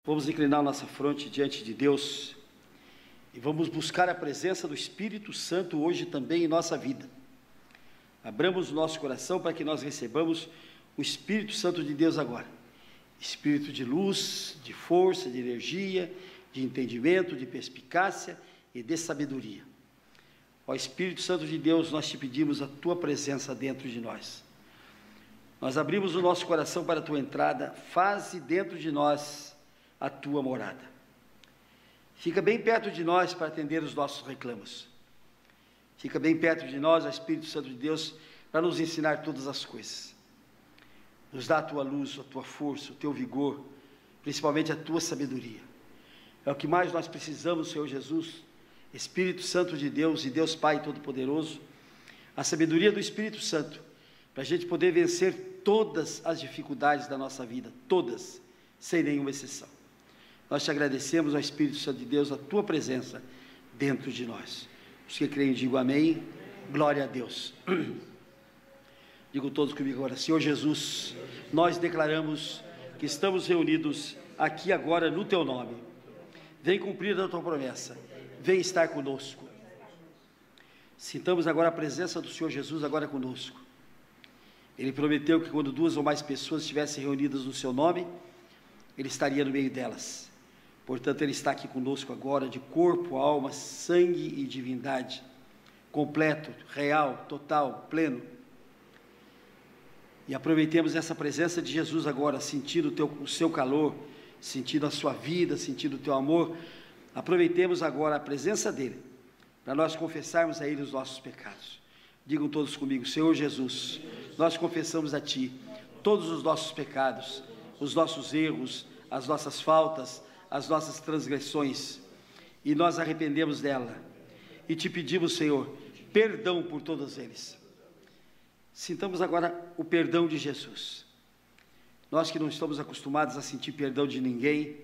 Vamos inclinar nossa fronte diante de Deus e vamos buscar a presença do Espírito Santo hoje também em nossa vida. Abramos o nosso coração para que nós recebamos o Espírito Santo de Deus agora. Espírito de luz, de força, de energia, de entendimento, de perspicácia e de sabedoria. Ó Espírito Santo de Deus, nós te pedimos a tua presença dentro de nós. Nós abrimos o nosso coração para a tua entrada, faze dentro de nós a tua morada. Fica bem perto de nós para atender os nossos reclamos. Fica bem perto de nós, ó Espírito Santo de Deus, para nos ensinar todas as coisas. Nos dá a tua luz, a tua força, o teu vigor, principalmente a tua sabedoria. É o que mais nós precisamos, Senhor Jesus, Espírito Santo de Deus e Deus Pai Todo-Poderoso, a sabedoria do Espírito Santo, para a gente poder vencer todas as dificuldades da nossa vida, todas, sem nenhuma exceção. Nós te agradecemos, ó Espírito Santo de Deus, a tua presença dentro de nós. Os que creem, digam amém. Glória a Deus. Digam todos comigo agora: Senhor Jesus, nós declaramos que estamos reunidos aqui agora no teu nome. Vem cumprir a tua promessa, vem estar conosco. Sintamos agora a presença do Senhor Jesus agora conosco. Ele prometeu que quando 2 ou mais pessoas estivessem reunidas no seu nome, Ele estaria no meio delas. Portanto, Ele está aqui conosco agora, de corpo, alma, sangue e divindade, completo, real, total, pleno. E aproveitemos essa presença de Jesus agora, sentindo o seu calor, sentindo a sua vida, sentindo o teu amor. Aproveitemos agora a presença dEle, para nós confessarmos a Ele os nossos pecados. Digam todos comigo: Senhor Jesus, nós confessamos a Ti todos os nossos pecados, os nossos erros, as nossas faltas, as nossas transgressões, e nós arrependemos dela, e te pedimos, Senhor, perdão por todos eles. Sintamos agora o perdão de Jesus. Nós que não estamos acostumados a sentir perdão de ninguém,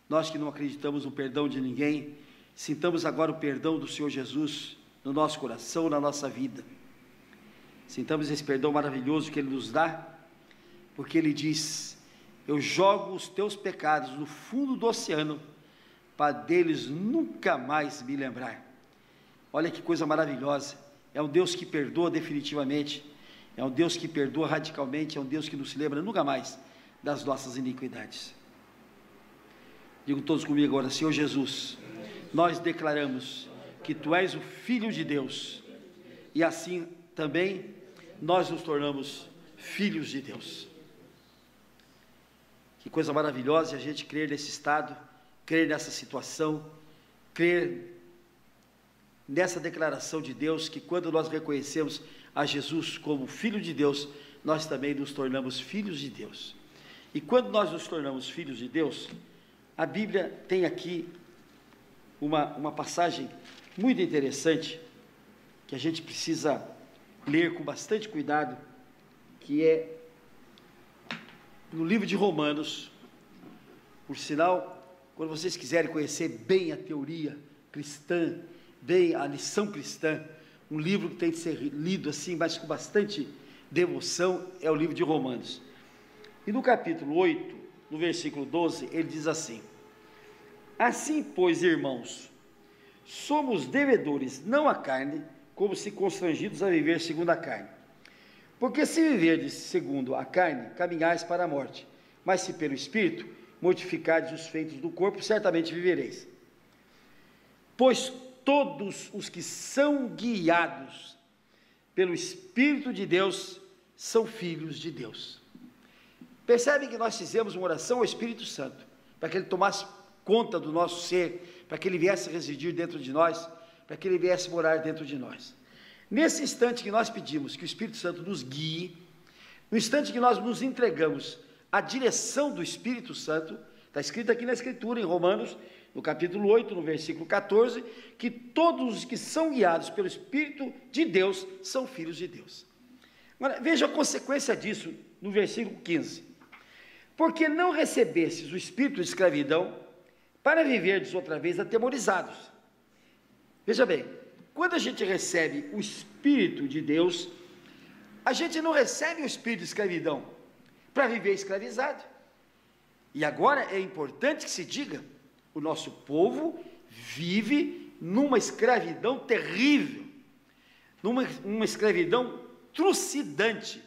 nós que não acreditamos no perdão de ninguém, sintamos agora o perdão do Senhor Jesus no nosso coração, na nossa vida. Sintamos esse perdão maravilhoso que Ele nos dá, porque Ele diz: eu jogo os teus pecados no fundo do oceano, para deles nunca mais me lembrar. Olha que coisa maravilhosa. É um Deus que perdoa definitivamente, é um Deus que perdoa radicalmente, é um Deus que não se lembra nunca mais das nossas iniquidades. Digam todos comigo agora: Senhor Jesus, nós declaramos que Tu és o Filho de Deus, e assim também nós nos tornamos filhos de Deus. Que coisa maravilhosa a gente crer nesse estado, crer nessa situação, crer nessa declaração de Deus, que quando nós reconhecemos a Jesus como Filho de Deus, nós também nos tornamos filhos de Deus. E quando nós nos tornamos filhos de Deus, a Bíblia tem aqui uma passagem muito interessante, que a gente precisa ler com bastante cuidado, que é no livro de Romanos. Por sinal, quando vocês quiserem conhecer bem a teoria cristã, bem a lição cristã, um livro que tem de ser lido assim, mas com bastante devoção, é o livro de Romanos. E no capítulo 8, no versículo 12, ele diz assim: assim, pois, irmãos, somos devedores, não à carne, como se constrangidos a viver segundo a carne. Porque se viverdes segundo a carne, caminhais para a morte, mas se pelo Espírito mortificardes os feitos do corpo, certamente vivereis. Pois todos os que são guiados pelo Espírito de Deus são filhos de Deus. Percebem que nós fizemos uma oração ao Espírito Santo, para que Ele tomasse conta do nosso ser, para que Ele viesse residir dentro de nós, para que Ele viesse morar dentro de nós. Nesse instante que nós pedimos que o Espírito Santo nos guie, no instante que nós nos entregamos à direção do Espírito Santo, está escrito aqui na Escritura, em Romanos, no capítulo 8, no versículo 14, que todos os que são guiados pelo Espírito de Deus são filhos de Deus. Agora, veja a consequência disso no versículo 15: porque não recebestes o espírito de escravidão, para viverdes outra vez atemorizados. Veja bem, quando a gente recebe o Espírito de Deus, a gente não recebe o espírito de escravidão para viver escravizado. E agora é importante que se diga, o nosso povo vive numa escravidão terrível, numa escravidão trucidante,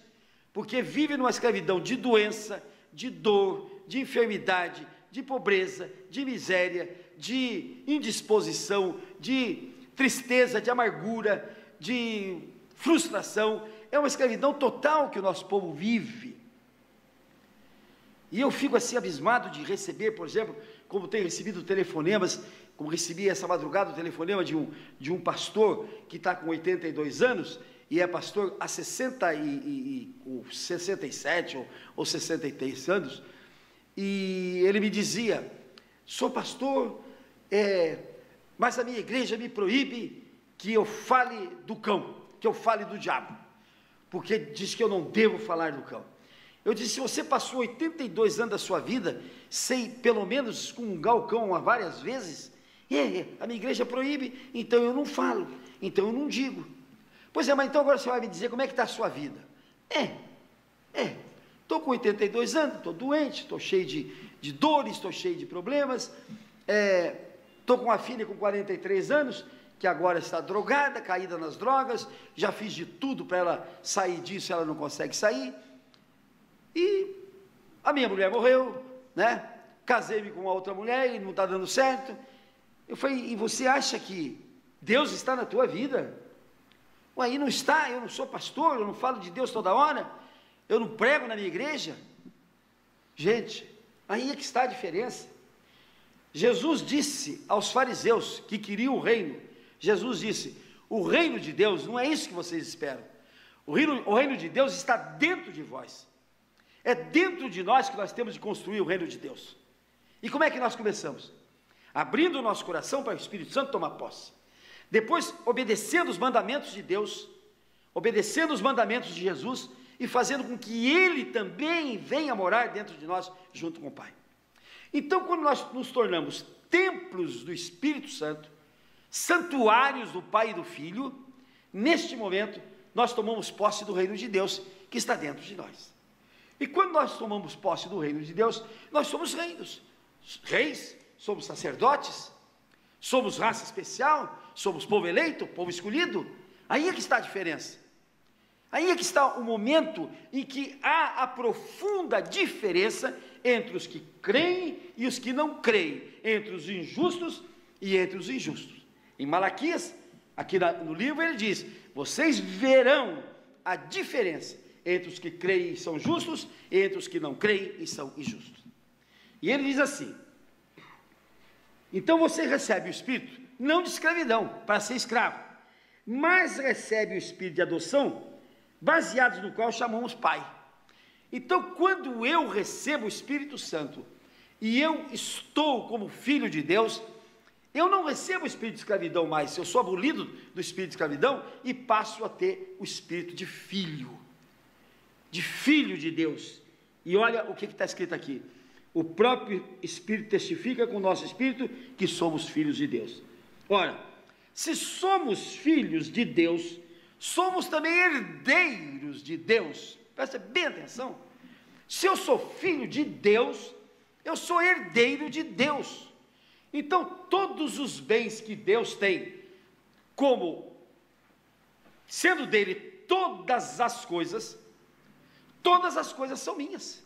porque vive numa escravidão de doença, de dor, de enfermidade, de pobreza, de miséria, de indisposição, de tristeza, de amargura, de frustração. É uma escravidão total que o nosso povo vive. E eu fico assim abismado de receber, por exemplo, como tenho recebido telefonemas, como recebi essa madrugada o telefonema de um pastor que está com 82 anos, e é pastor há 67 ou 63 anos, e ele me dizia: sou pastor, mas a minha igreja me proíbe que eu fale do cão, que eu fale do diabo, porque diz que eu não devo falar do cão. Eu disse: se você passou 82 anos da sua vida sem pelo menos excomungar o cão várias vezes, a minha igreja proíbe, então eu não falo, então eu não digo. Pois é, mas então agora você vai me dizer como é que está a sua vida. Estou com 82 anos, estou doente, estou cheio de dores, estou cheio de problemas, estou com uma filha com 43 anos, que agora está drogada, caída nas drogas, já fiz de tudo para ela sair disso, ela não consegue sair, e a minha mulher morreu, né? Casei-me com uma outra mulher e não está dando certo. Eu falei: e você acha que Deus está na tua vida? Aí não está, eu não sou pastor, eu não falo de Deus toda hora, eu não prego na minha igreja. Gente, aí é que está a diferença. Jesus disse aos fariseus que queriam o reino, Jesus disse: o reino de Deus não é isso que vocês esperam, o reino de Deus está dentro de vós, é dentro de nós que nós temos de construir o reino de Deus. E como é que nós começamos? Abrindo o nosso coração para o Espírito Santo tomar posse, depois obedecendo os mandamentos de Deus, obedecendo os mandamentos de Jesus, e fazendo com que Ele também venha morar dentro de nós, junto com o Pai. Então, quando nós nos tornamos templos do Espírito Santo, santuários do Pai e do Filho, neste momento, nós tomamos posse do reino de Deus, que está dentro de nós. E quando nós tomamos posse do reino de Deus, nós somos reis, somos sacerdotes, somos raça especial, somos povo eleito, povo escolhido. Aí é que está a diferença. Aí é que está o momento em que há a profunda diferença entre os que creem e os que não creem, entre os injustos e entre os injustos. Em Malaquias, aqui no livro, ele diz: vocês verão a diferença entre os que creem e são justos, e entre os que não creem e são injustos. E ele diz assim: então você recebe o Espírito, não de escravidão, para ser escravo, mas recebe o Espírito de adoção, baseados no qual chamamos Pai. Então, quando eu recebo o Espírito Santo, e eu estou como filho de Deus, eu não recebo o Espírito de escravidão mais, eu sou abolido do Espírito de escravidão, e passo a ter o Espírito de filho de Deus. E olha o que está escrito aqui: o próprio Espírito testifica com o nosso Espírito que somos filhos de Deus. Ora, se somos filhos de Deus, somos também herdeiros de Deus. Presta bem atenção. Se eu sou filho de Deus, eu sou herdeiro de Deus. Então, todos os bens que Deus tem, como sendo dele todas as coisas são minhas.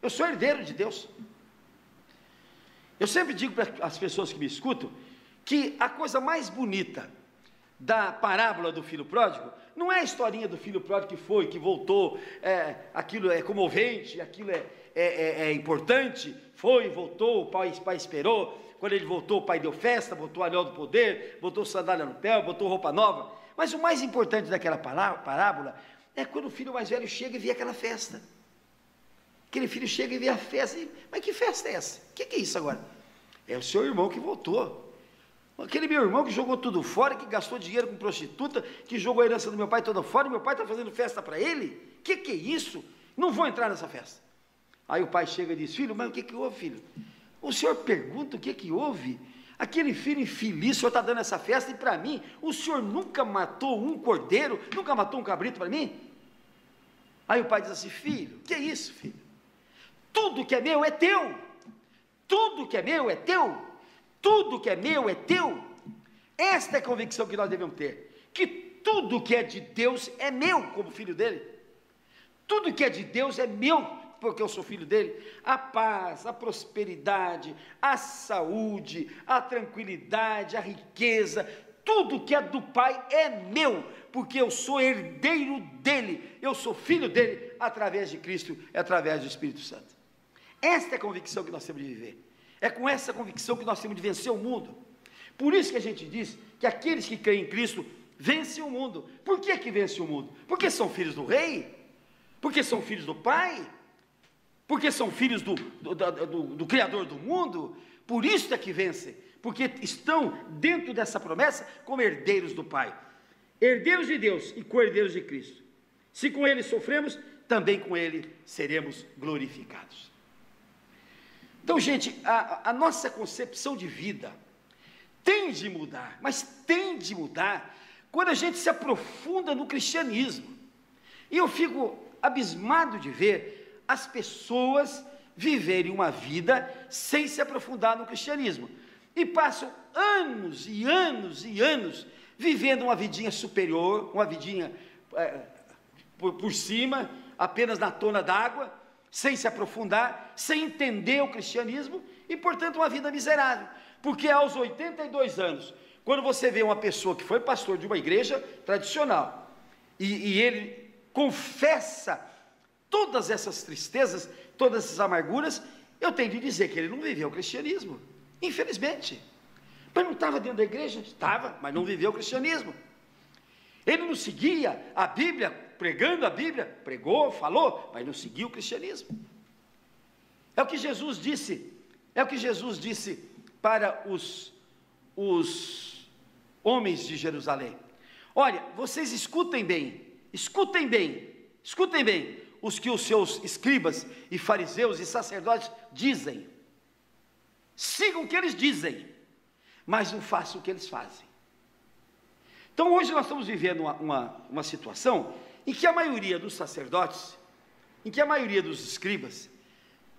Eu sou herdeiro de Deus. Eu sempre digo para as pessoas que me escutam que a coisa mais bonita da parábola do filho pródigo não é a historinha do filho pródigo que foi, que voltou, aquilo é comovente, aquilo é importante, foi, voltou, o pai esperou, quando ele voltou, o pai deu festa, botou o anel do poder, botou sandália no pé, botou roupa nova. Mas o mais importante daquela parábola é quando o filho mais velho chega e vê aquela festa. Aquele filho chega e vê a festa, mas que festa é essa? O que é isso agora? É o seu irmão que voltou. Aquele meu irmão que jogou tudo fora, que gastou dinheiro com prostituta, que jogou a herança do meu pai toda fora, e meu pai está fazendo festa para ele? O que é isso? Não vou entrar nessa festa. Aí o pai chega e diz: filho, mas o que houve, filho? O senhor pergunta o que houve? Aquele filho infeliz, o senhor está dando essa festa, e para mim, o senhor nunca matou um cordeiro, nunca matou um cabrito para mim? Aí o pai diz assim: filho, que é isso, filho? tudo que é meu é teu, tudo que é meu é teu, tudo que é meu é teu. Esta é a convicção que nós devemos ter, que tudo que é de Deus é meu, como filho dele. Tudo que é de Deus é meu, porque eu sou filho dele. A paz, a prosperidade, a saúde, a tranquilidade, a riqueza, tudo que é do Pai é meu, porque eu sou herdeiro dele, eu sou filho dele, através de Cristo e através do Espírito Santo. Esta é a convicção que nós temos de viver, é com essa convicção que nós temos de vencer o mundo. Por isso que a gente diz que aqueles que creem em Cristo vencem o mundo. Por que que vencem o mundo? Porque são filhos do Rei, porque são filhos do Pai, porque são filhos do Criador do mundo. Por isso é que vencem, porque estão dentro dessa promessa como herdeiros do Pai, herdeiros de Deus e co-herdeiros de Cristo. Se com Ele sofremos, também com Ele seremos glorificados. Então, gente, a nossa concepção de vida tem de mudar, mas tem de mudar quando a gente se aprofunda no cristianismo. E eu fico abismado de ver as pessoas viverem uma vida sem se aprofundar no cristianismo, e passam anos e anos e anos vivendo uma vidinha superior, uma vidinha por cima, apenas na tona d'água, sem se aprofundar, sem entender o cristianismo, e portanto uma vida miserável. Porque aos 82 anos, quando você vê uma pessoa que foi pastor de uma igreja tradicional, e ele confessa todas essas tristezas, todas essas amarguras, eu tenho de dizer que ele não viveu o cristianismo, infelizmente. Mas não estava dentro da igreja? Estava, mas não viveu o cristianismo. Ele não seguia a Bíblia, pregando a Bíblia, pregou, falou, mas não seguiu o cristianismo. É o que Jesus disse, para os homens de Jerusalém: olha, vocês escutem bem, os que os seus escribas e fariseus e sacerdotes dizem, sigam o que eles dizem, mas não façam o que eles fazem. Então hoje nós estamos vivendo uma situação em que a maioria dos sacerdotes, em que a maioria dos escribas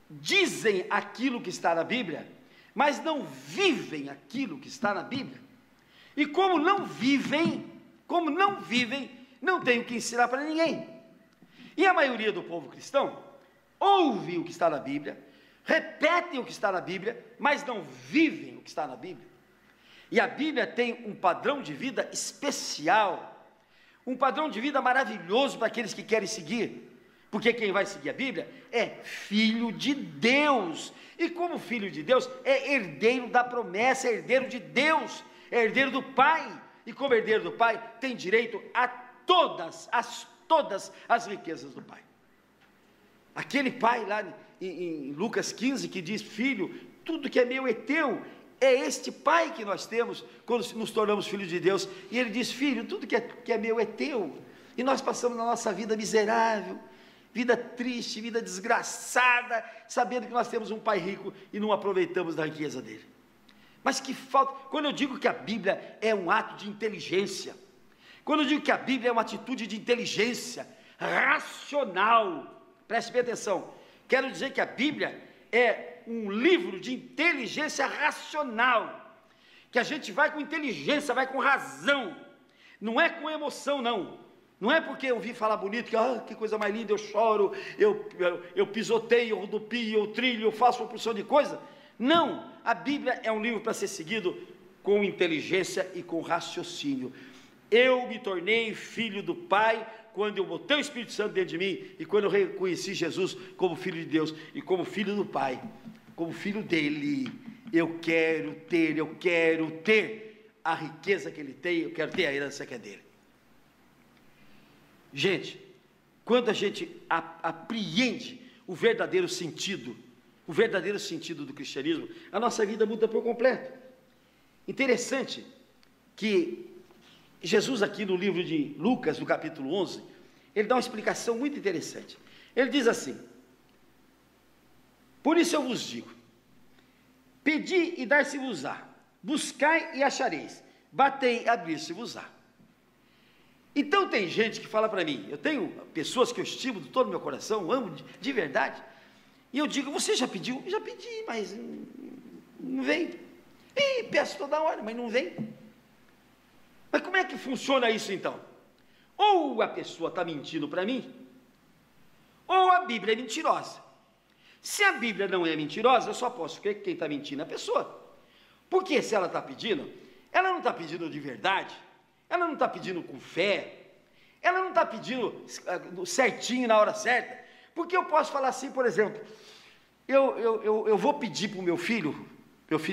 dizem aquilo que está na Bíblia, mas não vivem aquilo que está na Bíblia. E como não vivem, não tem o que ensinar para ninguém. E a maioria do povo cristão ouve o que está na Bíblia, repetem o que está na Bíblia, mas não vivem o que está na Bíblia. E a Bíblia tem um padrão de vida especial, um padrão de vida maravilhoso para aqueles que querem seguir, porque quem vai seguir a Bíblia é filho de Deus, e como filho de Deus, é herdeiro da promessa, é herdeiro de Deus, é herdeiro do Pai, e como herdeiro do Pai, tem direito a todas as riquezas do Pai. Aquele pai lá em Lucas 15, que diz: filho, tudo que é meu é teu, é este Pai que nós temos quando nos tornamos filhos de Deus. E ele diz: filho, tudo que é meu é teu. E nós passamos na nossa vida miserável, vida triste, vida desgraçada, sabendo que nós temos um Pai rico e não aproveitamos da riqueza dele. Mas que falta, quando eu digo que a Bíblia é um ato de inteligência, quando eu digo que a Bíblia é uma atitude de inteligência racional, preste bem atenção, quero dizer que a Bíblia é um livro de inteligência racional, que a gente vai com inteligência, vai com razão, não é com emoção, não é porque eu ouvi falar bonito, que coisa mais linda, eu choro, eu pisoteio, eu rodopio, eu trilho, eu faço uma porção de coisa. Não, a Bíblia é um livro para ser seguido com inteligência e com raciocínio. Eu me tornei filho do Pai quando eu botei o Espírito Santo dentro de mim, e quando eu reconheci Jesus como Filho de Deus, e como Filho do Pai, como Filho dele. Eu quero ter a riqueza que ele tem, eu quero ter a herança que é dele. Gente, quando a gente apreende o verdadeiro sentido do cristianismo, a nossa vida muda por completo. Interessante que Jesus, aqui no livro de Lucas, no capítulo 11, ele dá uma explicação muito interessante. Ele diz assim: por isso eu vos digo, pedi e dar-se-vos-á, buscai e achareis, batei e abrir-se-vos-á. Então tem gente que fala para mim, eu tenho pessoas que eu estimo de todo o meu coração, amo de verdade, E eu digo, você já pediu? Já pedi, mas não vem. E peço toda hora, mas não vem. Mas como é que funciona isso então? Ou a pessoa está mentindo para mim, ou a Bíblia é mentirosa. Se a Bíblia não é mentirosa, eu só posso crer que quem está mentindo é a pessoa. Porque se ela está pedindo, ela não está pedindo de verdade, ela não está pedindo com fé, ela não está pedindo certinho na hora certa. Porque eu posso falar assim, por exemplo, eu vou pedir para o meu filho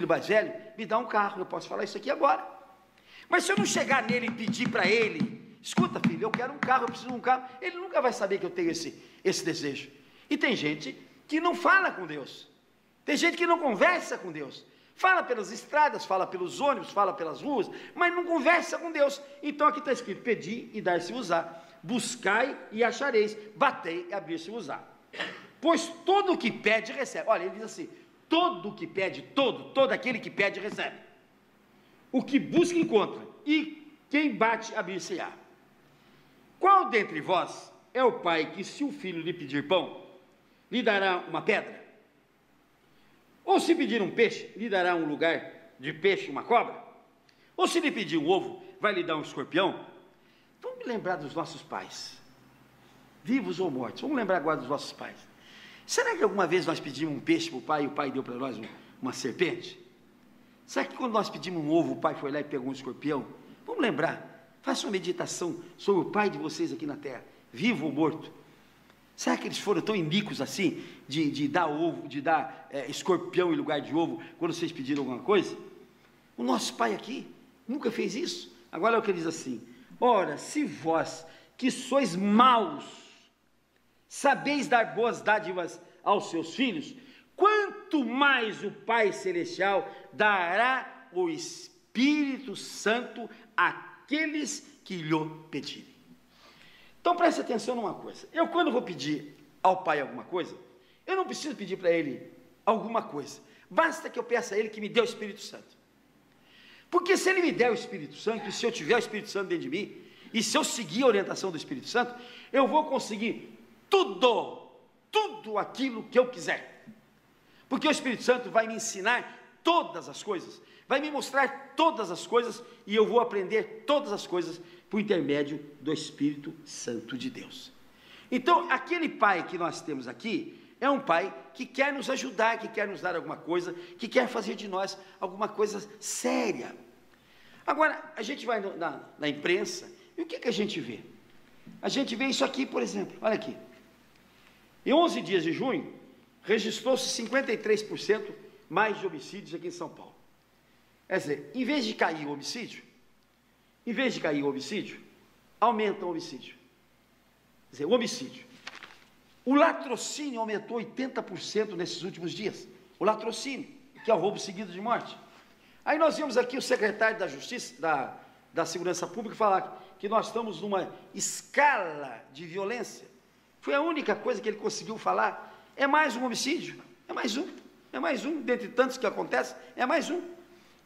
mais velho, me dá um carro, eu posso falar isso aqui agora. Mas se eu não chegar nele e pedir para ele, escuta filho, eu quero um carro, eu preciso de um carro, ele nunca vai saber que eu tenho esse desejo. E tem gente que não fala com Deus, tem gente que não conversa com Deus, fala pelas estradas, fala pelos ônibus, fala pelas ruas, mas não conversa com Deus. Então aqui está escrito, pedi e dar-se-vos-á, buscai e achareis, batei e abrir-se-vos-á. Pois todo o que pede, recebe. Olha, ele diz assim, todo o que pede, todo aquele que pede, recebe. O que busca, encontra, e quem bate, abrir-se-á. Qual dentre vós é o pai que, se o filho lhe pedir pão, lhe dará uma pedra? Ou se pedir um peixe, lhe dará um lugar de peixe, uma cobra? Ou se lhe pedir um ovo, vai lhe dar um escorpião? Vamos lembrar dos nossos pais, vivos ou mortos. Vamos lembrar agora dos nossos pais. Será que alguma vez nós pedimos um peixe para o pai e o pai deu para nós uma serpente? Será que quando nós pedimos um ovo, o pai foi lá e pegou um escorpião? Vamos lembrar, faça uma meditação sobre o pai de vocês aqui na terra, vivo ou morto. Será que eles foram tão iníquos assim, de dar ovo, de dar escorpião em lugar de ovo, quando vocês pediram alguma coisa? O nosso pai aqui nunca fez isso. Agora é o que ele diz assim, ora, se vós que sois maus, sabeis dar boas dádivas aos seus filhos, quanto mais o Pai Celestial dará o Espírito Santo àqueles que lhe pedirem. Então preste atenção numa coisa, eu quando vou pedir ao Pai alguma coisa, eu não preciso pedir para Ele alguma coisa, basta que eu peça a Ele que me dê o Espírito Santo. Porque se Ele me der o Espírito Santo, e se eu tiver o Espírito Santo dentro de mim, e se eu seguir a orientação do Espírito Santo, eu vou conseguir tudo aquilo que eu quiser. Porque o Espírito Santo vai me ensinar todas as coisas, vai me mostrar todas as coisas, e eu vou aprender todas as coisas por intermédio do Espírito Santo de Deus. Então, aquele pai que nós temos aqui, é um pai que quer nos ajudar, que quer nos dar alguma coisa, que quer fazer de nós alguma coisa séria. Agora, a gente vai na imprensa, e o que a gente vê? A gente vê isso aqui, por exemplo, olha aqui. Em 11 dias de junho, registrou-se 53% mais de homicídios aqui em São Paulo. Quer dizer, em vez de cair o homicídio, aumenta o homicídio. Quer dizer, o homicídio. O latrocínio aumentou 80% nesses últimos dias. O latrocínio, que é o roubo seguido de morte. Aí nós vimos aqui o secretário da Justiça, da Segurança Pública, falar que nós estamos numa escala de violência. Foi a única coisa que ele conseguiu falar. É mais um homicídio, é mais um, dentre tantos que acontecem, é mais um.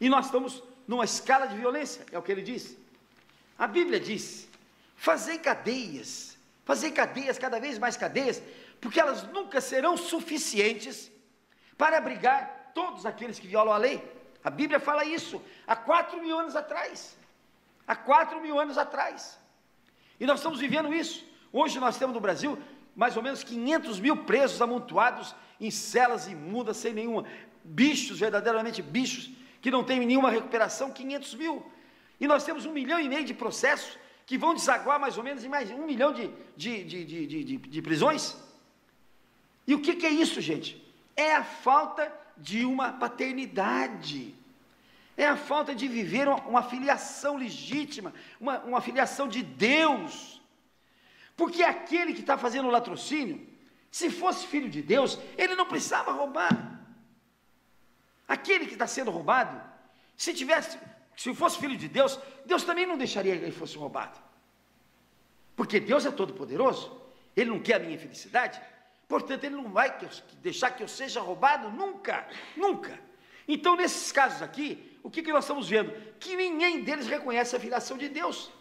E nós estamos numa escala de violência, é o que ele diz. A Bíblia diz, fazei cadeias, cada vez mais cadeias, porque elas nunca serão suficientes para abrigar todos aqueles que violam a lei. A Bíblia fala isso há 4.000 anos atrás. Há 4.000 anos atrás. E nós estamos vivendo isso. Hoje nós temos no Brasil mais ou menos 500.000 presos amontoados em celas imundas, sem nenhuma, bichos, verdadeiramente bichos, que não tem nenhuma recuperação, 500.000. E nós temos 1,5 milhão de processos que vão desaguar mais ou menos em mais 1 milhão de prisões. E o que é isso, gente? É a falta de uma paternidade, é a falta de viver uma filiação legítima, uma filiação de Deus. Porque aquele que está fazendo o latrocínio, se fosse filho de Deus, ele não precisava roubar. Aquele que está sendo roubado, se fosse filho de Deus, Deus também não deixaria que ele fosse roubado. Porque Deus é todo poderoso, Ele não quer a minha felicidade, portanto Ele não vai deixar que eu seja roubado, nunca, nunca. Então nesses casos aqui, o que nós estamos vendo? Que ninguém deles reconhece a filiação de Deus.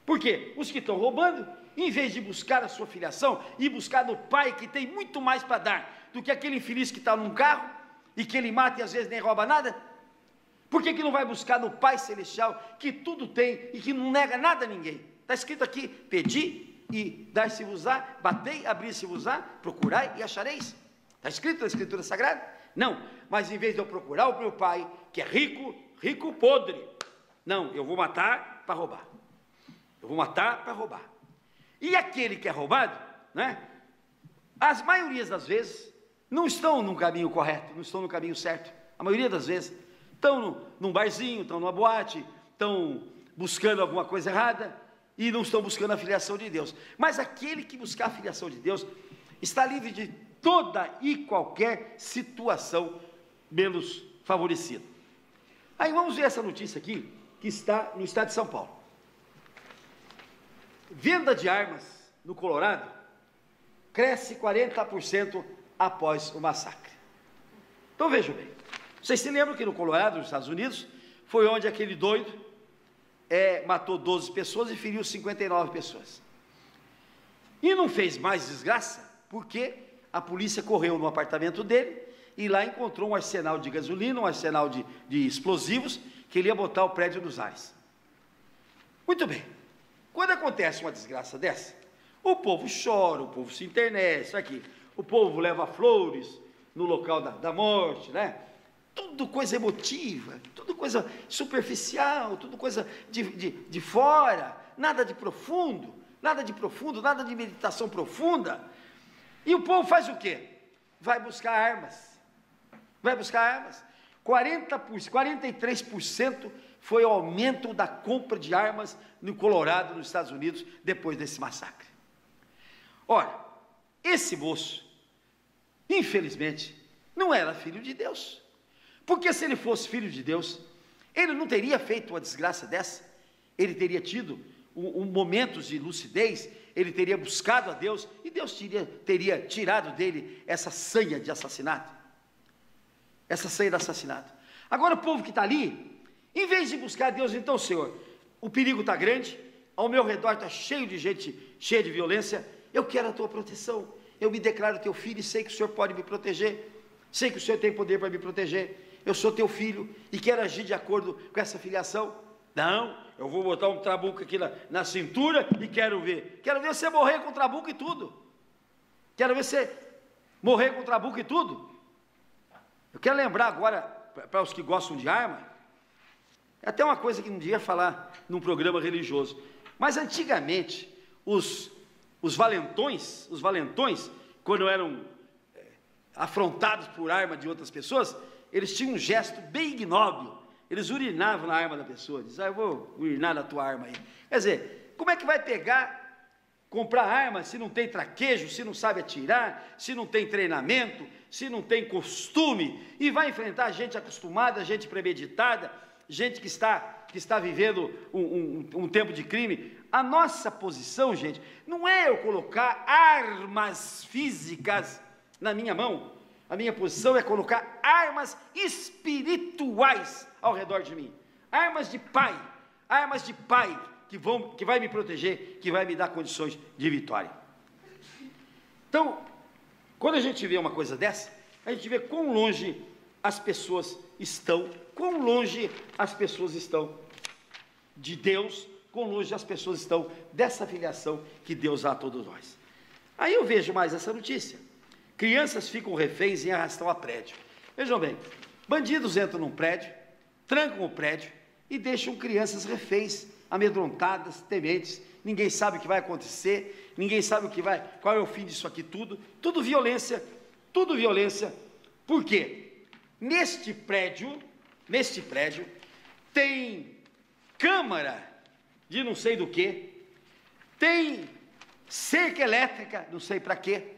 Por quê? Os que estão roubando, em vez de buscar a sua filiação e buscar no Pai, que tem muito mais para dar do que aquele infeliz que está num carro e que ele mata e às vezes nem rouba nada? Por que não vai buscar no Pai Celestial, que tudo tem e que não nega nada a ninguém? Está escrito aqui: pedi e dar-se-vos-á, batei, abrir-se-vos-á, procurai e achareis. Está escrito na Escritura Sagrada? Não, mas em vez de eu procurar o meu Pai, que é rico, rico podre, não, eu vou matar para roubar. Eu vou matar para roubar. E aquele que é roubado, né? As maiorias das vezes não estão no caminho correto, não estão no caminho certo. A maioria das vezes estão num barzinho, estão numa boate, estão buscando alguma coisa errada e não estão buscando a filiação de Deus. Mas aquele que buscar a filiação de Deus está livre de toda e qualquer situação menos favorecida. Aí vamos ver essa notícia aqui, que está no estado de São Paulo. Venda de armas no Colorado cresce 40% após o massacre. Então vejam bem, vocês se lembram que no Colorado, nos Estados Unidos, foi onde aquele doido matou 12 pessoas e feriu 59 pessoas. E não fez mais desgraça, porque a polícia correu no apartamento dele e lá encontrou um arsenal de gasolina, um arsenal de explosivos, que ele ia botar o prédio nos ares. Muito bem, quando acontece uma desgraça dessa, o povo chora, o povo se internece, aqui, o povo leva flores no local da morte, né? Tudo coisa emotiva, tudo coisa superficial, tudo coisa de fora, nada de profundo, nada de meditação profunda. E o povo faz o quê? Vai buscar armas. 43% foi o aumento da compra de armas no Colorado, nos Estados Unidos, depois desse massacre. Ora, esse moço, infelizmente, não era filho de Deus, porque se ele fosse filho de Deus, ele não teria feito uma desgraça dessa, ele teria tido momentos de lucidez, ele teria buscado a Deus, e Deus teria tirado dele essa sanha de assassinato, Agora o povo que está ali, em vez de buscar a Deus, então, Senhor, o perigo está grande, ao meu redor está cheio de gente, cheia de violência, eu quero a tua proteção, eu me declaro teu filho e sei que o Senhor pode me proteger, sei que o Senhor tem poder para me proteger, eu sou teu filho e quero agir de acordo com essa filiação. Não, eu vou botar um trabuco aqui na cintura e quero ver você morrer com trabuco e tudo, Eu quero lembrar agora, para os que gostam de arma, é até uma coisa que não devia falar num programa religioso, mas antigamente, os valentões, quando eram afrontados por arma de outras pessoas, eles tinham um gesto bem ignóbil, eles urinavam na arma da pessoa, diziam: eu vou urinar na tua arma aí. Quer dizer, como é que vai comprar arma se não tem traquejo, se não sabe atirar, se não tem treinamento, se não tem costume, e vai enfrentar gente acostumada, gente premeditada, gente que está vivendo um tempo de crime? A nossa posição, gente, não é eu colocar armas físicas na minha mão, a minha posição é colocar armas espirituais ao redor de mim, armas de pai, que vai me proteger, que vai me dar condições de vitória. Então, quando a gente vê uma coisa dessa, a gente vê quão longe as pessoas estão de Deus, quão longe as pessoas estão dessa filiação que Deus dá a todos nós. Aí eu vejo mais essa notícia: crianças ficam reféns em arrastão a prédio. Vejam bem, bandidos entram num prédio, trancam o prédio e deixam crianças reféns, amedrontadas, tementes, ninguém sabe o que vai acontecer, ninguém sabe qual é o fim disso aqui tudo violência, por quê? Neste prédio tem câmara de não sei do que, tem cerca elétrica, não sei para quê,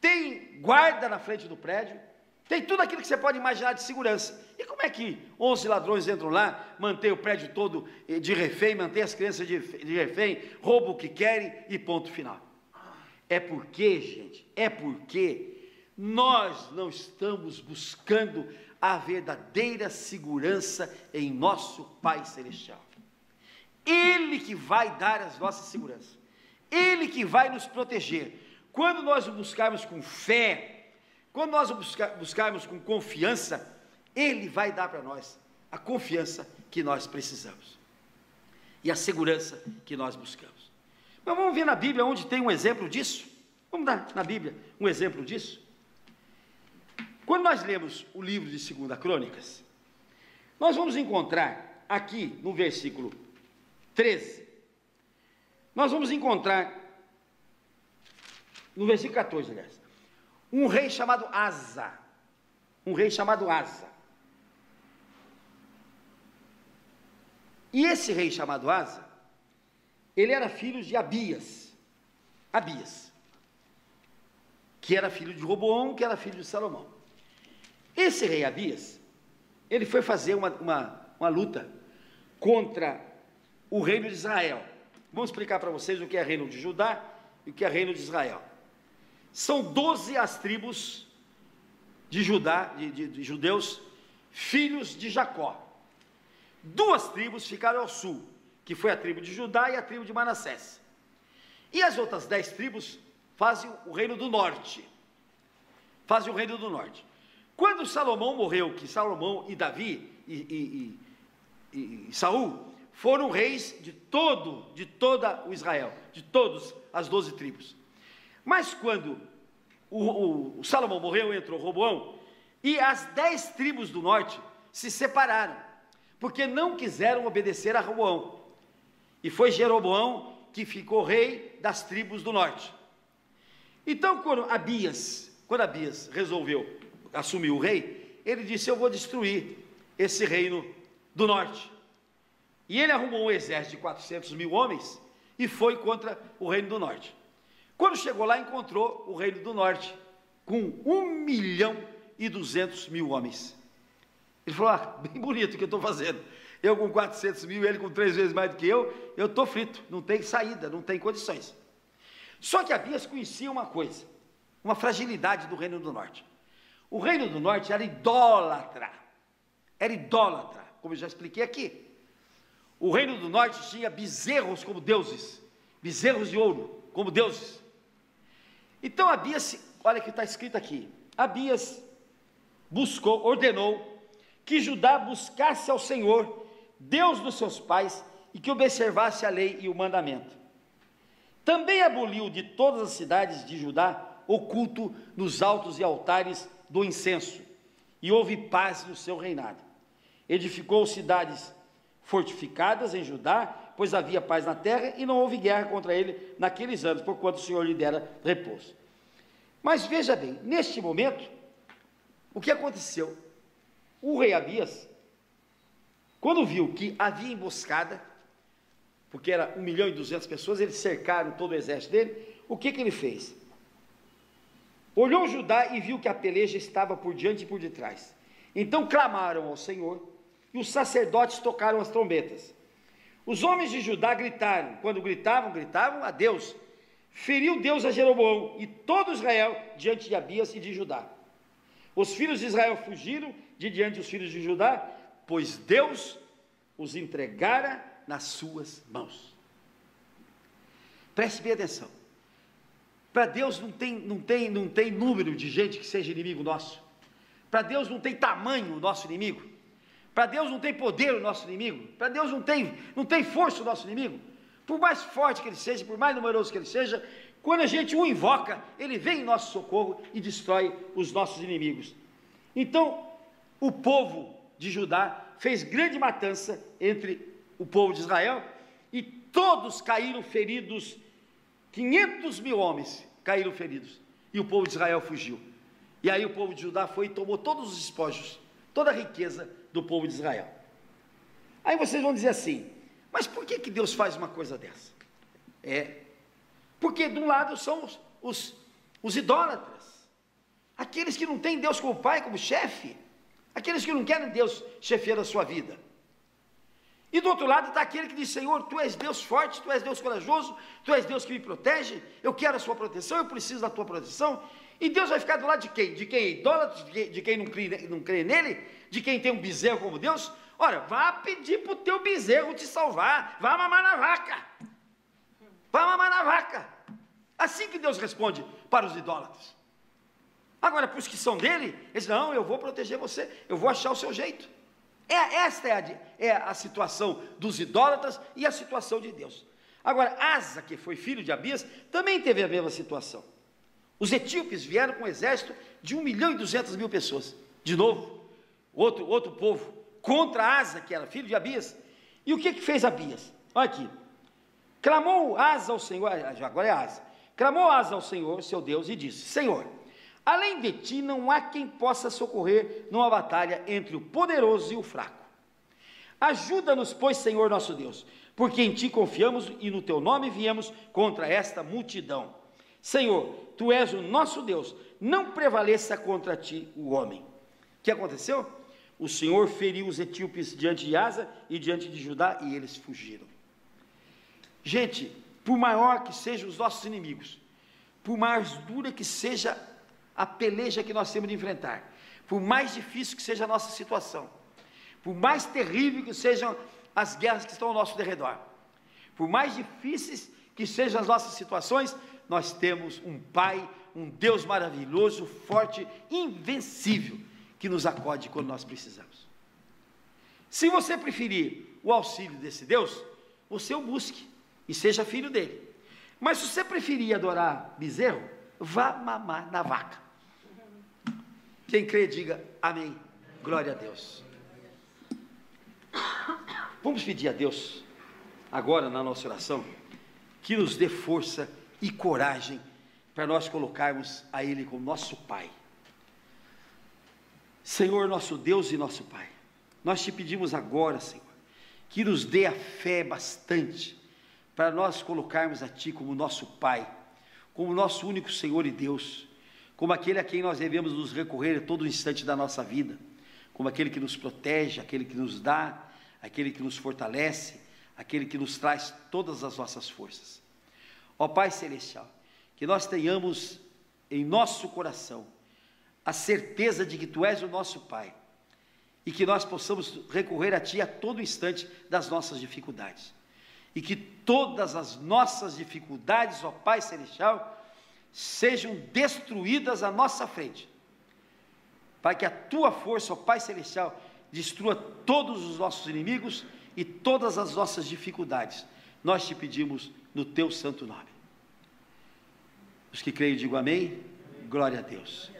tem guarda na frente do prédio, tem tudo aquilo que você pode imaginar de segurança. E como é que 11 ladrões entram lá, mantêm o prédio todo de refém, mantêm as crianças de refém, roubam o que querem e ponto final? É porque nós não estamos buscando a verdadeira segurança em nosso Pai Celestial. Ele que vai dar as nossas seguranças, Ele que vai nos proteger. Quando nós o buscarmos com fé, quando nós o buscarmos com confiança, Ele vai dar para nós a confiança que nós precisamos e a segurança que nós buscamos. Mas vamos ver na Bíblia onde tem um exemplo disso. Vamos dar na Bíblia um exemplo disso. Quando nós lemos o livro de 2 Crônicas, nós vamos encontrar aqui no versículo 13, nós vamos encontrar, no versículo 14, aliás, um rei chamado Asa. Um rei chamado Asa. E esse rei chamado Asa, ele era filho de Abias, que era filho de Roboão, que era filho de Salomão. Esse rei Abias, ele foi fazer uma luta contra o reino de Israel. Vamos explicar para vocês o que é reino de Judá e o que é reino de Israel. São 12 as tribos de Judá, de judeus, filhos de Jacó. 2 tribos ficaram ao sul, que foi a tribo de Judá e a tribo de Manassés. E as outras 10 tribos fazem o reino do norte. Quando Salomão morreu, que Salomão e Davi e Saul foram reis de toda o Israel, de todas as 12 tribos. Mas quando o Salomão morreu, entrou Roboão, e as 10 tribos do norte se separaram, porque não quiseram obedecer a Roboão. E foi Jeroboão que ficou rei das tribos do norte. Então, quando Abias resolveu assumir o rei, ele disse: eu vou destruir esse reino do norte. E ele arrumou um exército de 400.000 homens e foi contra o reino do norte. Quando chegou lá, encontrou o reino do norte com 1.200.000 homens. Ele falou: bem bonito o que eu estou fazendo. Eu com 400.000, ele com 3 vezes mais do que eu estou frito, não tem saída, não tem condições. Só que Abias conhecia uma coisa, uma fragilidade do reino do norte. O reino do norte era idólatra, como eu já expliquei aqui. O reino do norte tinha bezerros como deuses, bezerros de ouro como deuses. Então Abias, olha o que está escrito aqui, Abias ordenou que Judá buscasse ao Senhor, Deus dos seus pais, e que observasse a lei e o mandamento. Também aboliu de todas as cidades de Judá o culto nos altos e altares do incenso, e houve paz no seu reinado. Edificou cidades fortificadas em Judá, pois havia paz na terra, e não houve guerra contra ele naqueles anos, porquanto o Senhor lhe dera repouso. Mas veja bem, neste momento, o que aconteceu? O rei Abias, quando viu que havia emboscada, porque era 1.200.000 pessoas, eles cercaram todo o exército dele, o que ele fez? Olhou Judá e viu que a peleja estava por diante e por detrás. Então clamaram ao Senhor, e os sacerdotes tocaram as trombetas. Os homens de Judá gritaram, quando gritavam a Deus. Feriu Deus a Jeroboão e todo Israel diante de Abias e de Judá. Os filhos de Israel fugiram de diante dos filhos de Judá, pois Deus os entregara nas suas mãos. Preste bem atenção. Para Deus não tem número de gente que seja inimigo nosso. Para Deus não tem tamanho o nosso inimigo. Para Deus não tem poder o nosso inimigo. Para Deus não tem força o nosso inimigo. Por mais forte que ele seja, por mais numeroso que ele seja, quando a gente o invoca, ele vem em nosso socorro e destrói os nossos inimigos. Então, o povo de Judá fez grande matança entre o povo de Israel, e todos caíram feridos, 500.000 homens caíram feridos, e o povo de Israel fugiu. E aí o povo de Judá foi e tomou todos os despojos, toda a riqueza do povo de Israel. Aí vocês vão dizer assim: mas por que Deus faz uma coisa dessa? Porque de um lado são os idólatras, aqueles que não têm Deus como pai, como chefe, aqueles que não querem Deus chefiar a sua vida. E do outro lado está aquele que diz: Senhor, Tu és Deus forte, Tu és Deus corajoso, Tu és Deus que me protege, eu quero a sua proteção, eu preciso da Tua proteção. E Deus vai ficar do lado de quem? De quem é idólatra, de quem não crê nele, de quem tem um bezerro como Deus? Ora, vá pedir para o teu bezerro te salvar, vá mamar na vaca. vai mamar na vaca. Assim que Deus responde para os idólatras. Agora, para os que são dele, ele diz, não, eu vou proteger você, eu vou achar o seu jeito. Esta é a situação dos idólatras e a situação de Deus. Agora, Asa, que foi filho de Abias, também teve a mesma situação. Os etíopes vieram com um exército de 1.200.000 pessoas. De novo, outro povo, contra Asa, que era filho de Abias. E o que fez Abias? Olha aqui. Clamou Asa ao Senhor, agora é Asa. Clamou Asa ao Senhor, seu Deus, e disse, Senhor, além de ti não há quem possa socorrer numa batalha entre o poderoso e o fraco. Ajuda-nos, pois, Senhor nosso Deus, porque em ti confiamos e no teu nome viemos contra esta multidão. Senhor, tu és o nosso Deus, não prevaleça contra ti o homem. O que aconteceu? O Senhor feriu os etíopes diante de Asa e diante de Judá, e eles fugiram. Gente, por maior que sejam os nossos inimigos, por mais dura que seja a peleja que nós temos de enfrentar, por mais difícil que seja a nossa situação, por mais terrível que sejam as guerras que estão ao nosso derredor, por mais difíceis que sejam as nossas situações, nós temos um Pai, um Deus maravilhoso, forte, invencível, que nos acode quando nós precisamos. Se você preferir o auxílio desse Deus, você o busque e seja filho dele. Mas se você preferir adorar bezerro, vá mamar na vaca. Quem crê, diga amém. Glória a Deus. Vamos pedir a Deus, agora na nossa oração, que nos dê força e coragem para nós colocarmos a Ele como nosso Pai. Senhor, nosso Deus e nosso Pai, nós te pedimos agora, Senhor, que nos dê a fé bastante para nós colocarmos a Ti como nosso Pai, como nosso único Senhor e Deus, como aquele a quem nós devemos nos recorrer a todo instante da nossa vida, como aquele que nos protege, aquele que nos dá, aquele que nos fortalece, aquele que nos traz todas as nossas forças. Ó Pai Celestial, que nós tenhamos em nosso coração a certeza de que Tu és o nosso Pai, e que nós possamos recorrer a Ti a todo instante das nossas dificuldades, e que todas as nossas dificuldades, ó Pai Celestial, sejam destruídas à nossa frente, para que a Tua força, ó Pai Celestial, destrua todos os nossos inimigos e todas as nossas dificuldades. Nós te pedimos no Teu santo nome. Os que creem, digam amém. Glória a Deus.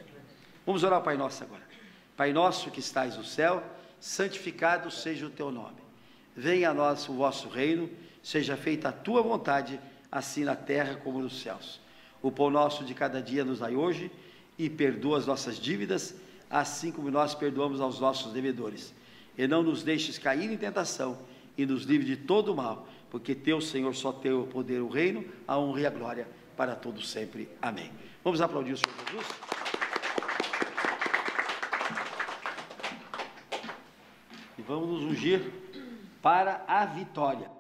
Vamos orar ao Pai Nosso agora. Pai nosso que estais no céu, santificado seja o Teu nome. Venha a nós o vosso reino, seja feita a Tua vontade, assim na terra como nos céus. O pão nosso de cada dia nos dai hoje, e perdoa as nossas dívidas, assim como nós perdoamos aos nossos devedores. E não nos deixes cair em tentação, e nos livre de todo o mal, porque Teu, Senhor, só Teu o poder, o reino, a honra e a glória, para todos sempre. Amém. Vamos aplaudir o Senhor Jesus? E vamos nos ungir para a vitória.